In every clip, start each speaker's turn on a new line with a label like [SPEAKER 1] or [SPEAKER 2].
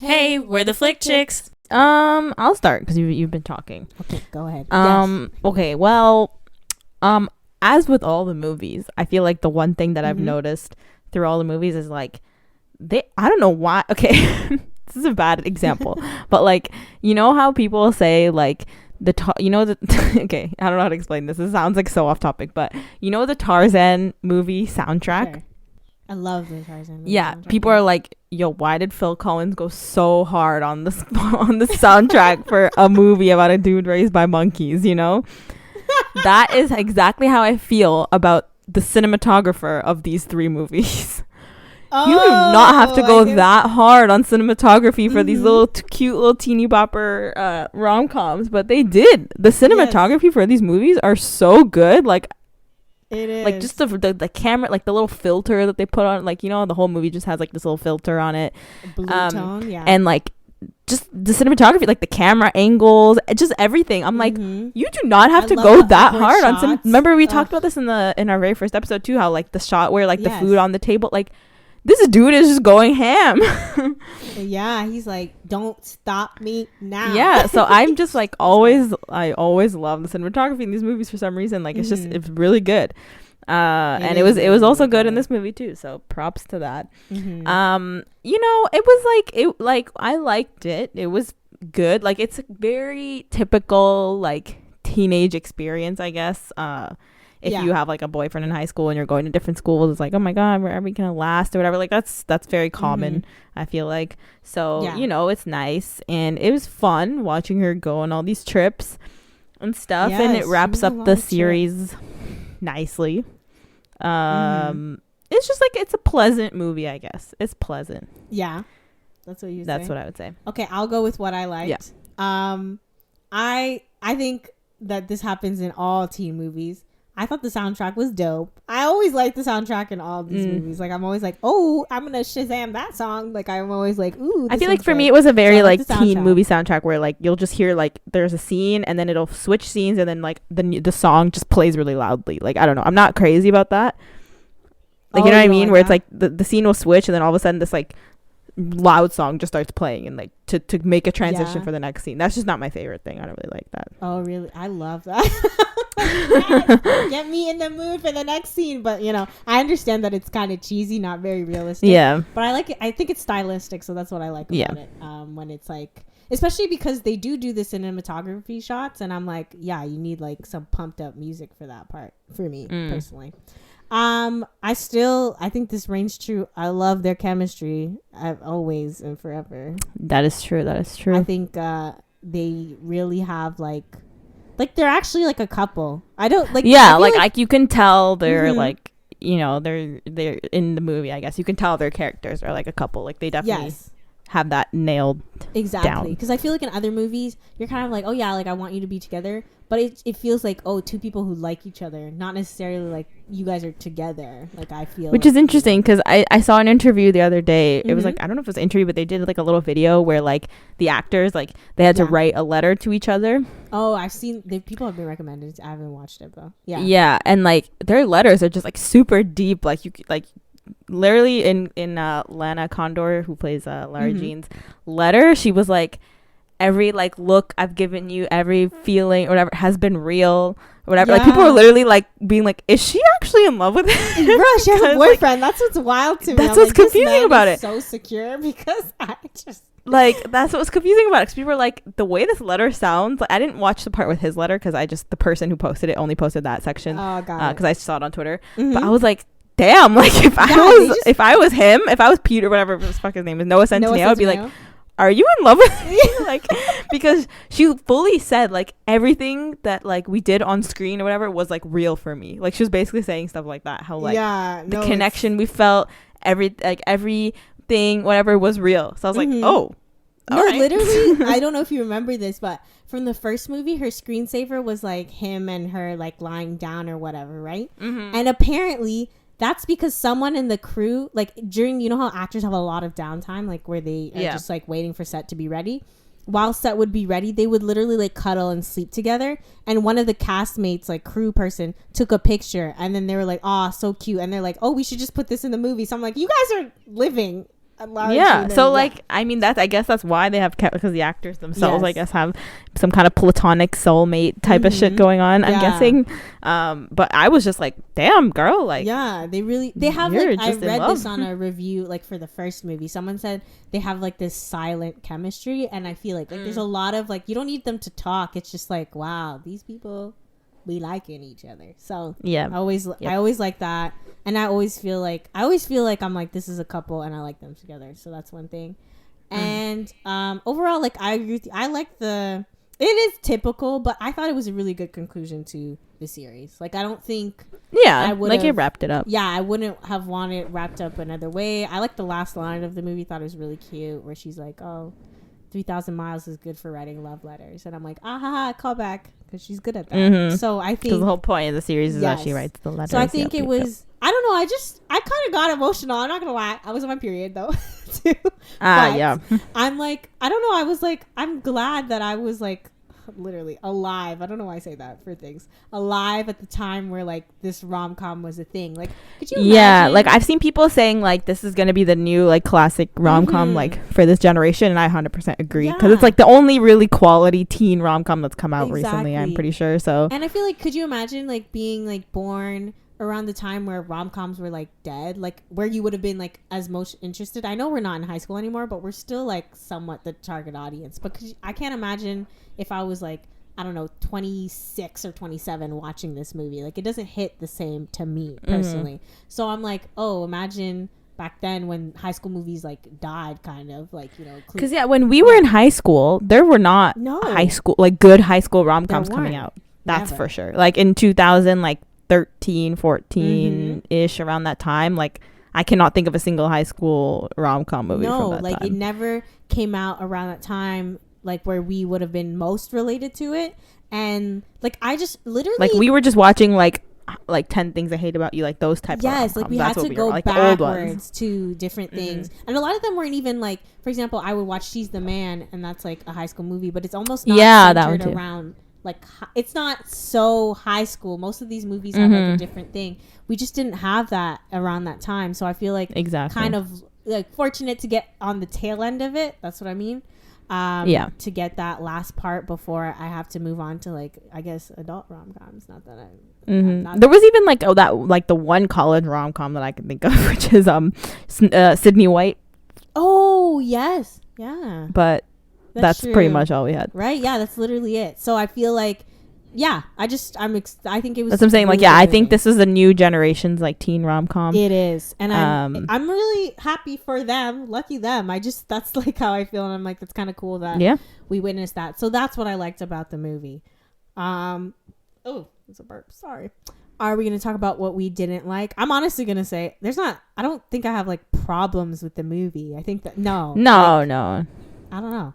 [SPEAKER 1] Hey, we're the Flick Chicks.
[SPEAKER 2] I'll start because you've been talking.
[SPEAKER 3] Okay, go ahead.
[SPEAKER 2] Okay. Well, as with all the movies, I feel like the one thing that I've noticed through all the movies is like I don't know why. Okay, this is a bad example, but like you know how people say like okay, I don't know how to explain this. This sounds like so off topic, but you know the Tarzan movie soundtrack.
[SPEAKER 3] Sure. I love the Tarzan movie.
[SPEAKER 2] Yeah, people are like, yo, why did Phil Collins go so hard on this on the soundtrack for a movie about a dude raised by monkeys, you know? That is exactly how I feel about the cinematographer of these three movies. You do not have to go that hard on cinematography for these little cute little teeny bopper rom-coms, but they did. The cinematography for these movies are so good. Like,
[SPEAKER 3] it is.
[SPEAKER 2] Like just the camera, like the little filter that they put on, like, you know, the whole movie just has like this little filter on it.
[SPEAKER 3] Blue tone, yeah.
[SPEAKER 2] And like just the cinematography, like the camera angles, just everything. I'm like, you do not have to go that hard on remember we talked about this in our very first episode too, how like the shot where like the food on the table, like this dude is just going ham.
[SPEAKER 3] Yeah, he's like, don't stop me now.
[SPEAKER 2] Yeah, so I'm just like I always love the cinematography in these movies for some reason. Like it's really good. And it was also good in this movie too, so props to that. You know, it was like I liked it. It was good. Like it's a very typical like teenage experience, I guess. If you have like a boyfriend in high school and you're going to different schools, it's like, oh my god, where are we gonna last or whatever. Like that's very common. I feel like. So you know, it's nice and it was fun watching her go on all these trips and stuff. And it wraps up the series nicely. It's just like it's a pleasant movie, I guess. It's pleasant.
[SPEAKER 3] Yeah, that's what you.
[SPEAKER 2] That's what I would say.
[SPEAKER 3] Okay, I'll go with what I liked. Yeah. I think that this happens in all teen movies. I thought the soundtrack was dope. I always like the soundtrack in all these movies. Like I'm always like, oh, I'm gonna Shazam that song. Like I'm always like, ooh.
[SPEAKER 2] I feel like for me it was a very like teen movie soundtrack where like you'll just hear like there's a scene and then it'll switch scenes and then like the song just plays really loudly. Like I don't know, I'm not crazy about that. Like you know what I mean? Like where it's like the scene will switch and then all of a sudden this like loud song just starts playing and like to make a transition for the next scene. That's just not my favorite thing. I don't really like that.
[SPEAKER 3] Oh really? I love that. Yes, get me in the mood for the next scene. But you know, I understand that it's kind of cheesy, not very realistic. Yeah, but I like it. I think it's stylistic, so that's what I like about it. When it's like, especially because they do the cinematography shots, and I'm like, yeah, you need like some pumped up music for that part. For me personally, I think this reigns true. I love their chemistry. I've always and forever.
[SPEAKER 2] That is true. I
[SPEAKER 3] think they really have like they're actually like a couple. I don't like.
[SPEAKER 2] Yeah, like you can tell they're like, you know, they're in the movie. I guess you can tell their characters are like a couple. Like they definitely have that nailed
[SPEAKER 3] exactly. Because I feel like in other movies you're kind of like, oh yeah, like I want you to be together, but it feels like, oh, two people who like each other, not necessarily like you guys are together. Like I feel,
[SPEAKER 2] which is interesting because I saw an interview the other day. It was like, I don't know if it was an interview, but they did like a little video where like the actors like they had to write a letter to each other.
[SPEAKER 3] Oh, I've seen people have been recommended. I haven't watched it though.
[SPEAKER 2] Yeah, and like their letters are just like super deep. Like you like literally in Lana Condor, who plays Lara Jean's letter, she was like, every like look I've given you, every feeling or whatever has been real or whatever. Like people were literally like being like, is she actually in love with him?
[SPEAKER 3] Bro, she has a boyfriend. Like, that's what's wild to me.
[SPEAKER 2] That's what's confusing about it.
[SPEAKER 3] So secure because I just
[SPEAKER 2] like that's what's confusing about it. Because people were like, the way this letter sounds. Like, I didn't watch the part with his letter because the person who posted it only posted that section. Oh god. Because I saw it on Twitter. But I was like, damn, like if I was him, if I was Peter, whatever the fuck his name is, Noah Centineo, I would be like, are you in love with me? Like, because she fully said like everything that like we did on screen or whatever was like real for me. Like she was basically saying stuff like that, how like the connection we felt, everything, whatever was real. So I was like, oh,
[SPEAKER 3] no, literally. I don't know if you remember this, but from the first movie, her screensaver was like him and her like lying down or whatever, right? And apparently that's because someone in the crew, like during, you know how actors have a lot of downtime, like where they are just like waiting for set to be ready. While set would be ready, they would literally like cuddle and sleep together. And one of the castmates, like crew person, took a picture and then they were like, oh, so cute. And they're like, oh, we should just put this in the movie. So I'm like, you guys are living
[SPEAKER 2] Yeah, so like I mean I guess that's why they have kept, because the actors themselves I guess have some kind of platonic soulmate type of shit going on, I'm guessing. But I was just like, damn girl, like
[SPEAKER 3] they have like, I read this on a review like for the first movie, someone said they have like this silent chemistry, and I feel like there's a lot of like, you don't need them to talk, it's just like, wow, these people, we like in each other. So I always like that, and I always feel like I'm like, this is a couple and I like them together, so that's one thing. And overall, like I agree with you. I like it is typical, but I thought it was a really good conclusion to the series. Like I don't think I would
[SPEAKER 2] like it wrapped it up.
[SPEAKER 3] I wouldn't have wanted it wrapped up another way. I like the last line of the movie, thought it was really cute, where she's like, oh, 3,000 miles is good for writing love letters, and I'm like, call back, because she's good at that. So I think
[SPEAKER 2] the whole point of the series is that she writes the letters.
[SPEAKER 3] So I think it was, I don't know, I kind of got emotional, I'm not gonna lie. I was on my period though too. I'm like, I don't know, I was like, I'm glad that I was like literally alive. I don't know why I say that for things. Alive at the time where like this rom-com was a thing. Like, could you imagine?
[SPEAKER 2] Yeah, like I've seen people saying like this is gonna be the new like classic rom-com like for this generation, and I 100% agree, because it's like the only really quality teen rom-com that's come out recently, I'm pretty sure. So,
[SPEAKER 3] and I feel like, could you imagine like being like born around the time where rom-coms were like dead, like where you would have been like as most interested? I know we're not in high school anymore, but we're still like somewhat the target audience. But I can't imagine if I was like, I don't know, 26 or 27 watching this movie. Like it doesn't hit the same to me personally. So I'm like, oh, imagine back then when high school movies like died, kind of like, you know,
[SPEAKER 2] because when we were in high school, there were not high school like good high school rom-coms coming out. That's for sure. Like in 2000, like 13, 14 ish, around that time, like I cannot think of a single high school rom-com movie from that time.
[SPEAKER 3] It never came out around that time, like where we would have been most related to it. And like I just literally, like
[SPEAKER 2] we were just watching like 10 Things I Hate About You, like those type of rom-coms.
[SPEAKER 3] Like we had to go like backwards to different things, and a lot of them weren't even like, for example, I would watch She's the Man, and that's like a high school movie, but it's almost not centered around like, it's not so high school. Most of these movies have like a different thing. We just didn't have that around that time, so I feel like kind of like fortunate to get on the tail end of it. That's what I mean. To get that last part before I have to move on to like, I guess, adult rom-coms. Not that
[SPEAKER 2] there was even like the one college rom-com that I can think of, which is Sydney White.
[SPEAKER 3] Oh yes, yeah.
[SPEAKER 2] But that's pretty much all we had,
[SPEAKER 3] right? Yeah, that's literally it. So I feel like, I think it was,
[SPEAKER 2] that's what I'm saying, like I think this is the new generation's like teen rom-com.
[SPEAKER 3] It is, and I'm really happy for them, lucky them. That's like how I feel, and I'm like, that's kind of cool that we witnessed that. So that's what I liked about the movie. Oh, it's a burp, sorry. Are we going to talk about what we didn't like? I'm honestly going to say I don't think I have like problems with the movie. I think that no, I don't know.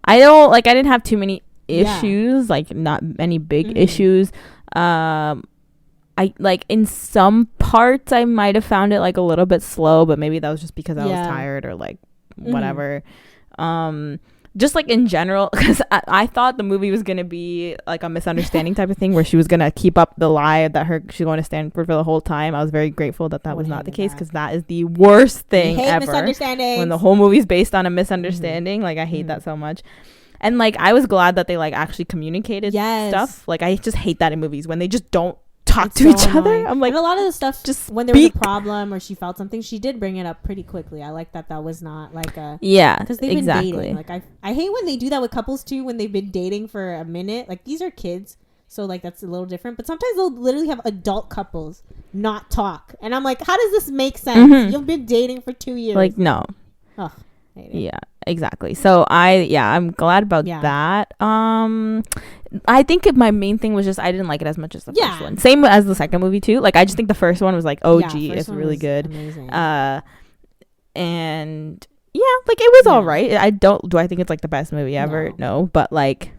[SPEAKER 3] I
[SPEAKER 2] didn't have too many issues, like not any big issues. I like in some parts I might have found it like a little bit slow, but maybe that was just because I was tired or like whatever. Just like in general, because I thought the movie was gonna be like a misunderstanding type of thing, where she was gonna keep up the lie that she's going to Stanford for the whole time. I was very grateful that was not the case, because that is the worst thing ever. When the whole movie's based on a misunderstanding, like I hate that so much. And like I was glad that they like actually communicated stuff. Like I just hate that in movies when they just don't talk to each other. I'm like,
[SPEAKER 3] and a lot of the stuff, just when there was a problem or she felt something, she did bring it up pretty quickly. I like that was not like a because they've been dating. Like I hate when they do that with couples too, when they've been dating for a minute. Like these are kids, so like that's a little different. But sometimes they'll literally have adult couples not talk, and I'm like, how does this make sense? You've been dating for 2 years.
[SPEAKER 2] Like no.
[SPEAKER 3] Ugh.
[SPEAKER 2] Yeah, exactly. So I'm glad about that. I think my main thing was just I didn't like it as much as the first one. Same as the second movie too. Like I just think the first one was like, it's really good.
[SPEAKER 3] Amazing.
[SPEAKER 2] And like it was all right. Do I think it's like the best movie ever? No, but like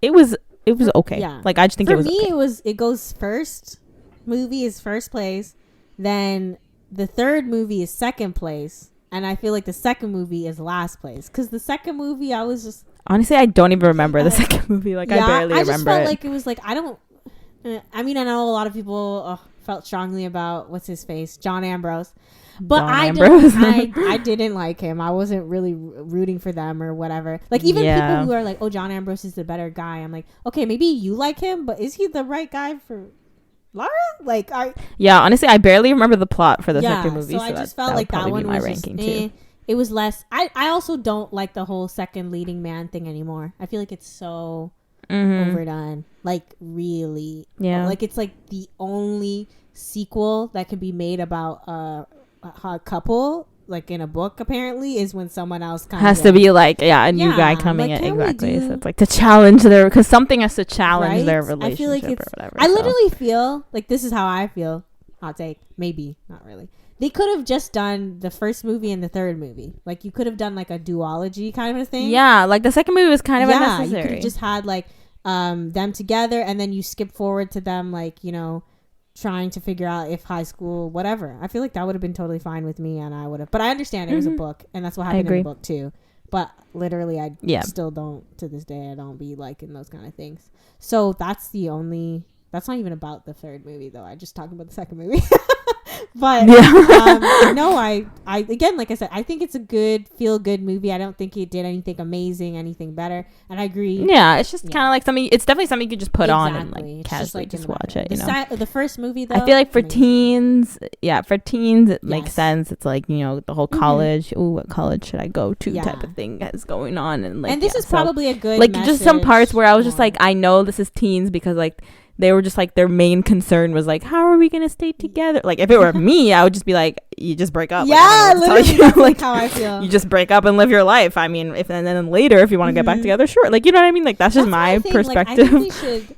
[SPEAKER 2] it was okay. Yeah. Like I just think
[SPEAKER 3] for
[SPEAKER 2] it was
[SPEAKER 3] me it goes first. Movie is first place, then the third movie is second place. And I feel like the second movie is last place, because the second movie I was just,
[SPEAKER 2] honestly, I don't even remember the second movie. Like I barely remember it. I just felt
[SPEAKER 3] like it was like, I mean, I know a lot of people felt strongly about what's his face, John Ambrose. But I didn't like him. I wasn't really rooting for them or whatever. Like, even people who are like, oh, John Ambrose is the better guy. I'm like, okay, maybe you like him, but is he the right guy for Lara? Like,
[SPEAKER 2] honestly, I barely remember the plot for the second movie.
[SPEAKER 3] So I just felt like that one was ranking too. It was less. I also don't like the whole second leading man thing anymore. I feel like it's so overdone. Like, really. Yeah. Like, it's like the only sequel that could be made about a couple, like in a book, apparently, is when someone else has
[SPEAKER 2] to be like, a new guy coming in. Exactly. So it's like to challenge because something has to challenge their relationship, I feel like or whatever.
[SPEAKER 3] I literally feel like this is how I feel. Hot take. Maybe. Not really. They could have just done the first movie and the third movie. Like, you could have done like a duology kind of a thing.
[SPEAKER 2] Yeah, like the second movie was kind of unnecessary.
[SPEAKER 3] You could have just had like them together, and then you skip forward to them, like, you know, trying to figure out if high school, whatever. I feel like that would have been totally fine with me, and I would have. But I understand it was a book, and that's what happened in the book too. But literally, I still don't, to this day, I don't be liking those kind of things. So that's not even about the third movie, though. I just talked about the second movie. But no, I again, like I said, I think it's a good feel good movie. I don't think it did anything amazing, anything better, and I agree.
[SPEAKER 2] Yeah, it's just kind of like something. It's definitely something you could just put on and like casually just watch it.
[SPEAKER 3] The first movie, though,
[SPEAKER 2] I feel like for teens, it makes sense. It's like, you know, the whole college. Ooh, what college should I go to? Type of thing is going on, and like,
[SPEAKER 3] and this is probably a good
[SPEAKER 2] like just some parts where I was just like, I know this is teens because like. They were just like, their main concern was like, how are we gonna stay together? Like, if it were me, I would just be like, you just break up.
[SPEAKER 3] Yeah, literally, that's like how I feel.
[SPEAKER 2] You just break up and live your life. I mean, and then later, if you want to get back together, sure. Like, you know what I mean? Like, that's just my perspective.
[SPEAKER 3] Like, I think we should